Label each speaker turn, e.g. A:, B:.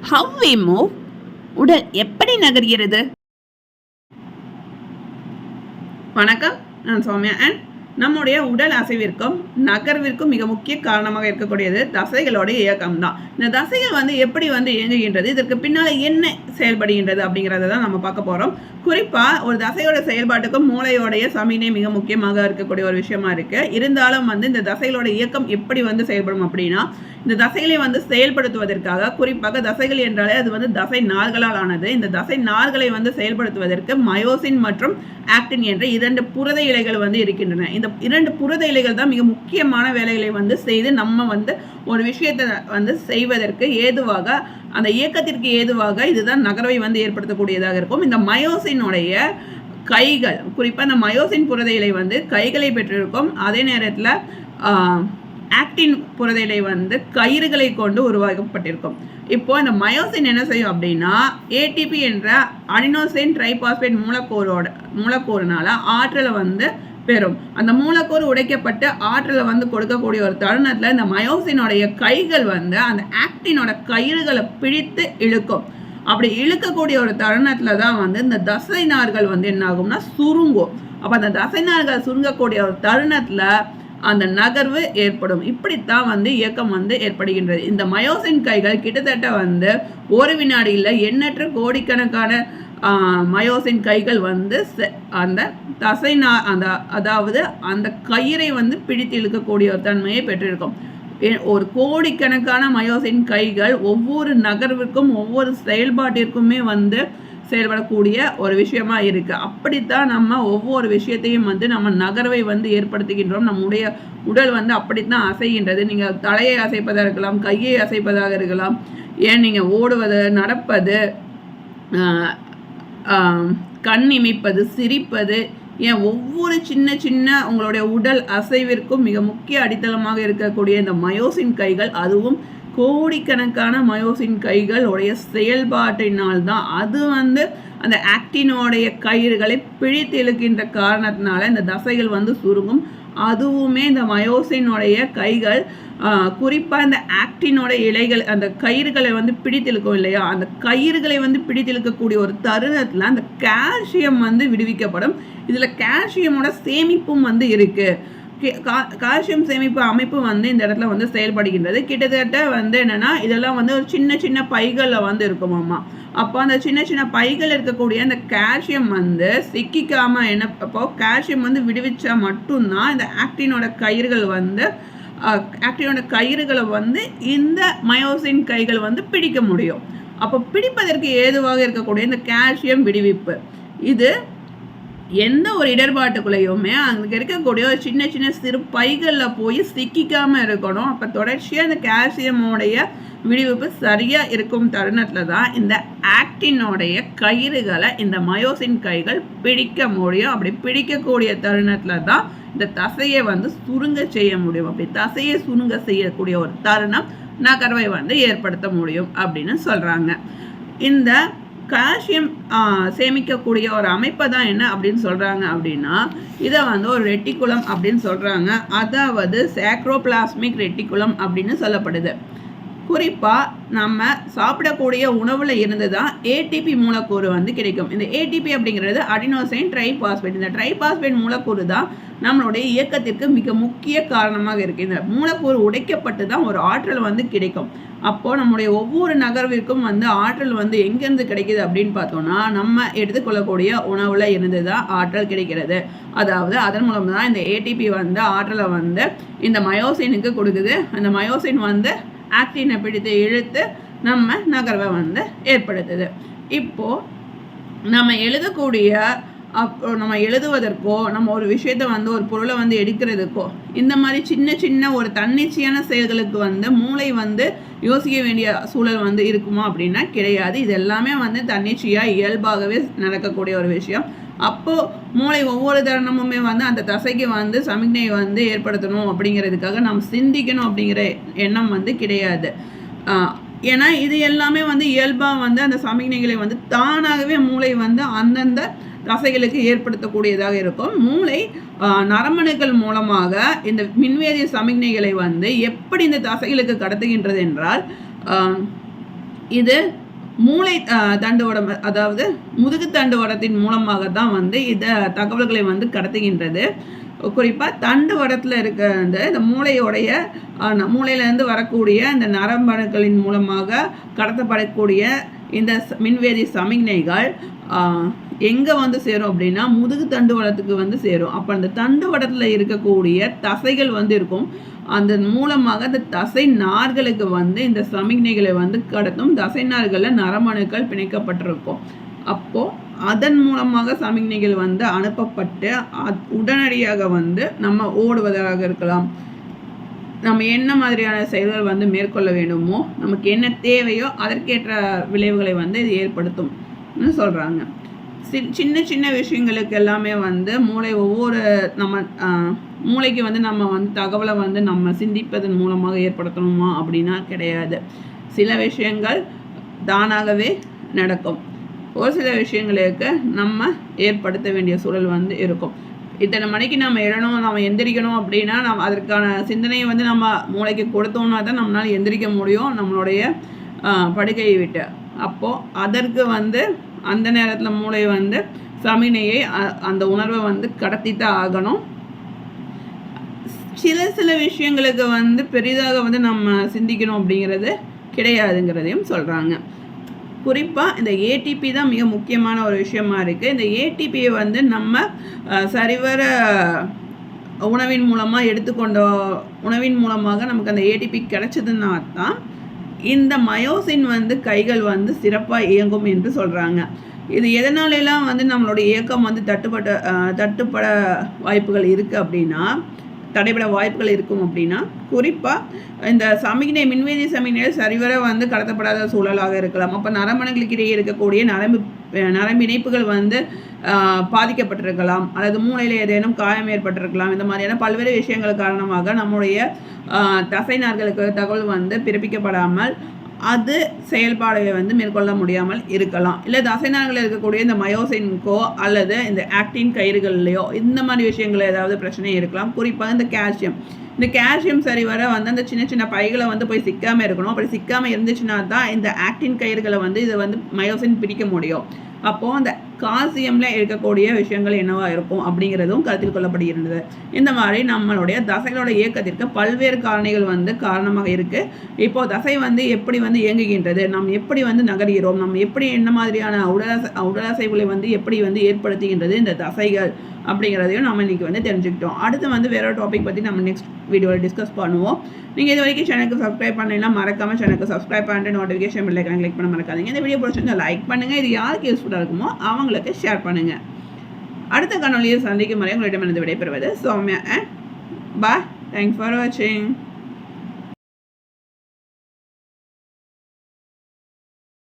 A: How we move, உடல் எப்படி நகர்கிறது? வணக்கம், நான் சௌமியா. அண்ட் நம்முடைய உடல் அசைவிற்கும் நகர்விற்கும் மிக முக்கிய காரணமாக இருக்கக்கூடியது தசைகளோட இயக்கம் தான். இந்த தசைகள் எப்படி இயங்குகின்றது, இதற்கு பின்னால் என்ன செயல்படுகின்றது அப்படிங்கிறத தான் நம்ம பார்க்க போகிறோம். குறிப்பாக ஒரு தசையோட செயல்பாட்டுக்கும் மூளையோடைய சமிக்ஞை மிக முக்கியமாக இருக்கக்கூடிய ஒரு விஷயமா இருக்குது. இருந்தாலும் இந்த தசைகளோட இயக்கம் எப்படி செயல்படும் அப்படின்னா, இந்த தசைகளை செயல்படுத்துவதற்காக, குறிப்பாக தசைகள் என்றாலே அது தசை நார்களால் ஆனது. இந்த தசை நார்களை செயல்படுத்துவதற்கு மயோசின் மற்றும் ஆக்டின் என்ற 2 புரத இலைகள் இருக்கின்றன. இந்த 2 புரத இலைகள் தான் மிக முக்கியமான வேலைகளை செய்து நம்ம ஒரு விஷயத்தை செய்வதற்கு ஏதுவாக, அந்த இயக்கத்திற்கு ஏதுவாக இதுதான் நகர்வை ஏற்படுத்தக்கூடியதாக இருக்கும். இந்த மயோசினுடைய கைகள், குறிப்பாக இந்த மயோசின் புரத இலை கைகளை பெற்றிருக்கும். அதே நேரத்தில் ஆக்டின் புரத இலை கயிறுகளை கொண்டு உருவாக்கப்பட்டிருக்கும். இப்போ இந்த மயோசின் என்ன செய்யும் அப்படின்னா, ஏடிபி என்ற அடினோசின் ட்ரைபாஸ்பேட் மூலக்கூறுனால ஆற்றலை பெறும். அந்த மூலக்கூறு உடைக்கப்பட்டு ஆற்றலை கொடுக்கக்கூடிய ஒரு தருணத்தில் இந்த மயோசினுடைய கைகள் அந்த ஆக்டினோட கயிறுகளை பிடித்து இழுக்கும். அப்படி இழுக்கக்கூடிய ஒரு தருணத்தில் தான் இந்த தசை நார்கள் என்ன ஆகும்னா சுருங்கும். அப்போ அந்த தசை நார்கள் சுருங்கக்கூடிய ஒரு தருணத்தில் அந்த நகர்வு ஏற்படும். இப்படித்தான் இயக்கம் ஏற்படுகின்றது. இந்த மயோசின் கைகள் கிட்டத்தட்ட ஒரு வினாடியில் எண்ணற்ற கோடிக்கணக்கான மயோசின் கைகள் அந்த தசை அதாவது அந்த கயிறை பிடித்து இழுக்கக்கூடிய ஒரு தன்மையை பெற்றிருக்கும். ஒரு கோடிக்கணக்கான மயோசின் கைகள் ஒவ்வொரு நகர்விற்கும் ஒவ்வொரு செயல்பாட்டிற்குமே செயல்படக்கூடிய ஒரு விஷயமா இருக்கு. அப்படித்தான் நம்ம ஒவ்வொரு விஷயத்தையும் நம்ம நகர்வை ஏற்படுத்துகின்றோம். நம்முடைய உடல் அப்படித்தான் அசைகின்றது. நீங்கள் தலையை அசைப்பதாக இருக்கலாம், கையை அசைப்பதாக இருக்கலாம், ஏன் நீங்கள் ஓடுவது, நடப்பது, கண் இமைப்பது, சிரிப்பது, ஏன் ஒவ்வொரு சின்ன சின்ன உங்களுடைய உடல் அசைவிற்கும் மிக முக்கிய அடித்தளமாக இருக்கக்கூடிய இந்த மயோசின் கைகள், அதுவும் கோடிக்கணக்கான மயோசின் கைகள் உடைய செயல்பாட்டினால் தான் அது அந்த ஆக்டினோடைய கயிறுகளை பிடித்து இழுக்கின்ற காரணத்தினால இந்த தசைகள் சுருங்கும். அதுவுமே இந்த மயோசினுடைய கைகள், குறிப்பாக இந்த ஆக்டினோட இலைகள், அந்த கயிறுகளை பிடித்து இழுக்கும் இல்லையா, அந்த கயிறுகளை பிடித்து இழுக்கக்கூடிய ஒரு தருணத்தில் அந்த கால்சியம் விடுவிக்கப்படும். இதில் கால்சியமோட சேமிப்பும் இருக்குது. கால்சியம் சேமிப்பு அமைப்பு இந்த இடத்துல செயல்படுகின்றது. கிட்டத்தட்ட என்னன்னா, இதெல்லாம் ஒரு சின்ன சின்ன பைகளில் இருக்குமாம்மா. அப்போ அந்த சின்ன சின்ன பைகள் இருக்கக்கூடிய அந்த கால்சியம் சிக்கிக்காம அப்போ கால்சியம் விடுவிச்சா மட்டும்தான் இந்த ஆக்டினோட கயிறுகள் ஆக்டினோட கயிறுகளை இந்த மயோசின் கைகள் பிடிக்க முடியும். அப்போ பிடிப்பதற்கு ஏதுவாக இருக்கக்கூடிய இந்த கால்சியம் விடுவிப்பு, இது எந்த ஒரு இடர்பாட்டுக்குள்ளேயுமே அங்கே இருக்கக்கூடிய ஒரு சின்ன சின்ன சிறு பைகளில் போய் சிக்கிக்காமல் இருக்கணும். அப்போ தொடர்ச்சியாக இந்த கால்சியமோடைய விடுவிப்பு சரியாக இருக்கும் தருணத்தில் தான் இந்த ஆக்டினோடைய கயிறுகளை இந்த மயோசின் கைகள் பிடிக்க முடியும். அப்படி பிடிக்கக்கூடிய தருணத்தில் தான் இந்த தசையை சுருங்க செய்ய முடியும். அப்படி தசையை சுருங்க செய்யக்கூடிய ஒரு தருணம் நகர்வை ஏற்படுத்த முடியும் அப்படின்னு சொல்கிறாங்க. இந்த கால்சியம் சேமிக்கக்கூடிய ஒரு அமைப்பை தான் என்ன அப்படின்னு சொல்கிறாங்க அப்படின்னா, இதை ஒரு ரெட்டிகுலம் அப்படின்னு சொல்கிறாங்க. அதாவது சாக்ரோபிளாஸ்மிக் ரெட்டிகுலம் அப்படின்னு சொல்லப்படுது. குறிப்பாக நம்ம சாப்பிடக்கூடிய உணவில் இருந்து தான் ஏடிபி மூலக்கூறு கிடைக்கும். இந்த ஏடிபி அப்படிங்கிறது அடினோசின் ட்ரைபாஸ்பேட். இந்த ட்ரைபாஸ்பேட் மூலக்கூறு தான் நம்மளுடைய இயக்கத்திற்கு மிக முக்கிய காரணமாக இருக்குது. இந்த மூலக்கூறு உடைக்கப்பட்டு தான் ஒரு ஆற்றல் கிடைக்கும். அப்போது நம்முடைய ஒவ்வொரு நகர்விற்கும் ஆற்றல் எங்கேருந்து கிடைக்கிது அப்படின்னு பார்த்தோன்னா, நம்ம எடுத்துக்கொள்ளக்கூடிய உணவில் இருந்து தான் ஆற்றல் கிடைக்கிறது. அதாவது அதன் மூலம் தான் இந்த ஏடிபி ஆற்றலை இந்த மயோசினுக்கு கொடுக்குது. அந்த மயோசின் ஆக்டினை பிடித்து இழுத்து நம்ம நகர்வை ஏற்படுத்துது. இப்போது நம்ம எழுதுவதற்கோ, நம்ம ஒரு விஷயத்தை ஒரு பொருளை எடுக்கிறதுக்கோ, இந்த மாதிரி சின்ன சின்ன ஒரு தன்னிச்சையான செயல்களுக்கு மூளை யோசிக்க வேண்டிய சூழல் இருக்குமா அப்படின்னா கிடையாது. இது எல்லாமே தன்னிச்சையாக இயல்பாகவே நடக்கக்கூடிய ஒரு விஷயம். அப்போது மூளை ஒவ்வொரு தருணமுமே அந்த தசைக்கு சமிக்ஞை ஏற்படுத்தணும் அப்படிங்கிறதுக்காக நாம் சிந்திக்கணும் அப்படிங்கிற எண்ணம் கிடையாது. ஏன்னா இது எல்லாமே இயல்பாக அந்த சமிக்ஞைகளை தானாகவே மூளை அந்தந்த தசைகளுக்கு ஏற்படுத்தக்கூடியதாக இருக்கும். மூளை நரம்பணுக்கள் மூலமாக இந்த மின்வேதிய சமிக்ஞைகளை எப்படி இந்த தசைகளுக்கு கடத்துகின்றது என்றால், இது மூளை தண்டுவடம், அதாவது முதுகு தண்டுவடத்தின் மூலமாக தான் வந்து இதை தகவல்களை வந்து கடத்துகின்றது. குறிப்பாக தண்டுவடத்தில் இருக்க இந்த மூளையோடைய மூளையிலேருந்து வரக்கூடிய இந்த நரம்பணுக்களின் மூலமாக கடத்தப்படக்கூடிய இந்த மின்வேதி சமிக்ஞைகள் எங்கே வந்து சேரும் அப்படின்னா முதுகு தண்டுவடத்துக்கு வந்து சேரும். அப்போ அந்த தண்டுவடத்தில் இருக்கக்கூடிய தசைகள் வந்து இருக்கும். அந்த மூலமாக அந்த தசை நார்களுக்கு வந்து இந்த சமிக்ஞைகளை வந்து கடத்தும். தசை நார்களில் நரம்பணுக்கள் பிணைக்கப்பட்டிருக்கும். அப்போது அதன் மூலமாக சமிக்ஞைகள் வந்து அனுப்பப்பட்டு உடனடியாக வந்து நம்ம ஓடுவதாக இருக்கலாம், நம்ம என்ன மாதிரியான செயல்கள் வந்து மேற்கொள்ள வேண்டுமோ, நமக்கு என்ன தேவையோ அதற்கேற்ற விளைவுகளை வந்து இது ஏற்படுத்தும்னு சொல்கிறாங்க. சின்ன சின்ன விஷயங்களுக்கு எல்லாமே வந்து மூளை ஒவ்வொரு மூளைக்கு வந்து நம்ம வந்து தகவலை வந்து நம்ம சிந்திப்பதன் மூலமாக ஏற்படுத்தணுமா அப்படின்னா கிடையாது. சில விஷயங்கள் தானாகவே நடக்கும். ஒரு சில விஷயங்களுக்கு நம்ம ஏற்படுத்த வேண்டிய சூழல் வந்து இருக்கும். இத்தனை மணிக்கு நம்ம எழணும், நம்ம எந்திரிக்கணும் அப்படின்னா நம்ம அதற்கான சிந்தனையை வந்து நம்ம மூளைக்கு கொடுத்தோம்னா தான் நம்மளால் எந்திரிக்க முடியும் நம்மளுடைய படுக்கையை விட்டு. அப்போது அதற்கு வந்து அந்த நேரத்தில் மூளை வந்து சமிக்ஞையை அந்த உணர்வை வந்து கடத்தித்தான் ஆகணும். சில விஷயங்களுக்கு வந்து பெரிதாக வந்து நம்ம சிந்திக்கணும் அப்படிங்கிறது கிடையாதுங்கிறதையும் சொல்கிறாங்க. குறிப்பாக இந்த ஏடிபி தான் மிக முக்கியமான ஒரு விஷயமா இருக்குது. இந்த ஏடிபியை வந்து நம்ம சரிவர உணவின் மூலமாக நமக்கு அந்த ஏடிபி கிடைச்சதுன்னா தான் இந்த மயோசின் வந்து கைகள் வந்து சிறப்பாக இயங்கும் என்று சொல்கிறாங்க. இது எதனாலெல்லாம் வந்து நம்மளுடைய இயக்கம் வந்து தட்டுப்பட வாய்ப்புகள் இருக்குது அப்படின்னா, தடைபட வாய்ப்புகள் இருக்கும் அப்படின்னா, குறிப்பாக இந்த சமிக்ஞை மின்வேதி சமிக்ஞைகள் சரிவர வந்து கடத்தப்படாத சூழலாக இருக்கலாம். அப்போ நரம்பணுகளுக்கு இடையே இருக்கக்கூடிய நரம்பு இணைப்புகள் வந்து பாதிக்கப்பட்டிருக்கலாம், அல்லது மூளையில் ஏதேனும் காயம் ஏற்பட்டிருக்கலாம். இந்த மாதிரியான பல்வேறு விஷயங்கள் காரணமாக நம்முடைய தசை நார்களுக்கு தகவல் வந்து பிறப்பிக்கப்படாமல் அது செயல்பாடுகளை வந்து மேற்கொள்ள முடியாமல் இருக்கலாம். இல்லை தசை நார்களில் இருக்கக்கூடிய இந்த மயோசின்கோ அல்லது இந்த ஆக்டின் கயிறுகள்லையோ இந்த மாதிரி விஷயங்கள் ஏதாவது பிரச்சனை இருக்கலாம். குறிப்பாக இந்த கால்சியம் சரிவர வந்து அந்த சின்ன சின்ன பைகளை வந்து போய் சிக்காமல் இருக்கணும். அப்படி சிக்காமல் இருந்துச்சுன்னா தான் இந்த ஆக்டின் கயிறுகளை வந்து இதை வந்து மயோசின் பிடிக்க முடியும். அப்போது அந்த கால்சியமில் இருக்கக்கூடிய விஷயங்கள் என்னவா இருக்கும் அப்படிங்கிறதும் கருத்தில் கொள்ளப்படுகிறது. இந்த மாதிரி நம்மளுடைய தசைகளோட இயக்கத்திற்கு பல்வேறு காரணிகள் வந்து காரணமாக இருக்குது. இப்போது தசை வந்து எப்படி வந்து இயங்குகின்றது, நம்ம எப்படி வந்து நகர்கிறோம், நம்ம எப்படி என்ன மாதிரியான உடலசைவுகளை வந்து எப்படி வந்து ஏற்படுத்துகின்றது இந்த தசைகள் அப்படிங்கிறதையும் நம்ம இன்றைக்கி வந்து தெரிஞ்சுக்கிட்டோம். அடுத்து வந்து வேற ஒரு டாபிக் பற்றி நம்ம நெக்ஸ்ட் வீடியோவில் டிஸ்கஸ் பண்ணுவோம். நீங்கள் இது வரைக்கும் சேனலுக்கு சப்ஸ்கிரைப் பண்ணலாம், மறக்காமல் சேனலுக்கு சப்ஸ்கிரைப் பண்ணிட்டு நோட்டிஃபிகேஷன் பெல் ஐகானை கிளிக் பண்ண மறக்காதீங்க. இந்த வீடியோ பிடிச்சிருந்தா லைக் பண்ணுங்கள். இது யாருக்கு யூஸ்ஃபுல்லாக இருக்குமோ அவங்களுக்கு ஷேர் பண்ணுங்கள். அடுத்த காணொலியை சந்திக்கும் வரை உங்களிடமிருந்து விடைபெறுவது சௌமியா. பாய். தேங்க்ஸ் ஃபார் வாட்சிங்.